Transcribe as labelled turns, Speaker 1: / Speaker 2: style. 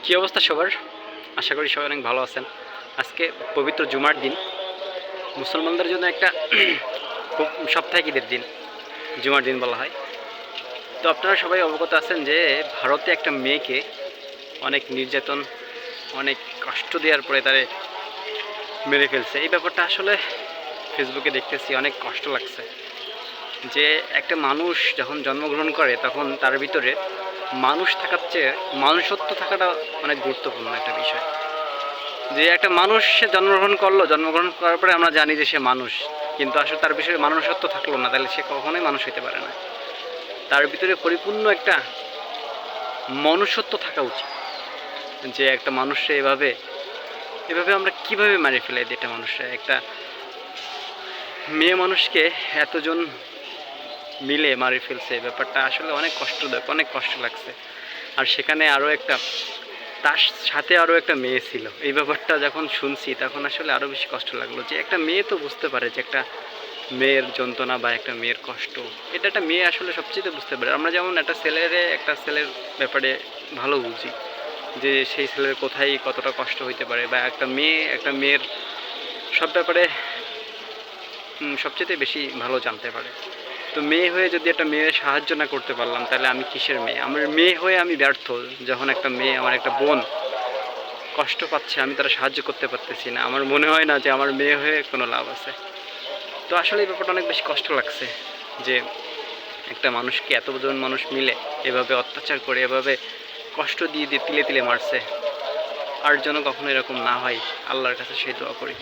Speaker 1: কী অবস্থা সবার? আশা করি সবাই অনেক ভালো আছেন। আজকে পবিত্র জুমার দিন, মুসলমানদের জন্য একটা খুব সাপ্তাহিক ঈদের দিন, জুমার দিন বলা হয়। তো আপনারা সবাই অবগত আছেন যে ভারতে একটা মেয়েকে অনেক নির্যাতন, অনেক কষ্ট দেওয়ার পরে তারে মেরে ফেলছে। এই ব্যাপারটা আসলে ফেসবুকে দেখতেছি, অনেক কষ্ট লাগছে। যে একটা মানুষ যখন জন্মগ্রহণ করে তখন তার ভিতরে মানুষ থাকার চেয়ে মানুষত্ব থাকাটা অনেক গুরুত্বপূর্ণ একটা বিষয়। যে একটা মানুষ সে জন্মগ্রহণ করলো, জন্মগ্রহণ করার পরে আমরা জানি যে সে মানুষ, কিন্তু আসলে তার বিষয়ে মানুষত্ব থাকলো না, তাহলে সে কখনোই মানুষ হইতে পারে না। তার ভিতরে পরিপূর্ণ একটা মনুষ্যত্ব থাকা উচিত। যে একটা মানুষে এভাবে এভাবে আমরা কিভাবে মারি ফেলাই দিই একটা মানুষে, একটা মেয়ে মানুষকে এতজন মিলে মারি ফেলছে। ব্যাপারটা আসলে অনেক কষ্টদায়ক, অনেক কষ্ট লাগছে। আর সেখানে আরও একটা, তার সাথে আরও একটা মেয়ে ছিল। এই ব্যাপারটা যখন শুনছি তখন আসলে আরও বেশি কষ্ট লাগলো। যে একটা মেয়ে তো বুঝতে পারে যে একটা মেয়ের যন্ত্রণা বা একটা মেয়ের কষ্ট, এটা একটা মেয়ে আসলে সবচেয়ে বুঝতে পারে। আমরা যেমন একটা ছেলের ব্যাপারে ভালো বুঝি যে সেই ছেলের কোথায় কতটা কষ্ট হইতে পারে, বা একটা মেয়ের সব ব্যাপারে সবচেয়ে বেশি ভালো জানতে পারে। তো মেয়ে হয়ে যদি একটা মেয়ের সাহায্য না করতে পারলাম, তাহলে আমি কিসের মেয়ে? আমার মেয়ে হয়ে আমি ব্যর্থ। যখন একটা মেয়ে, আমার একটা বোন কষ্ট পাচ্ছে, আমি তারা সাহায্য করতে পারতেছি না, আমার মনে হয় না যে আমার মেয়ে হয়ে কোনো লাভ আছে। তো আসলে এই ব্যাপারটা অনেক বেশি কষ্ট লাগছে যে একটা মানুষকে এতজন মানুষ মিলে এভাবে অত্যাচার করে, এভাবে কষ্ট দিয়ে দিয়ে তিলে তিলে মারছে। আর যেন কখনো এরকম না হয়, আল্লাহর কাছে সেই দোয়া করি।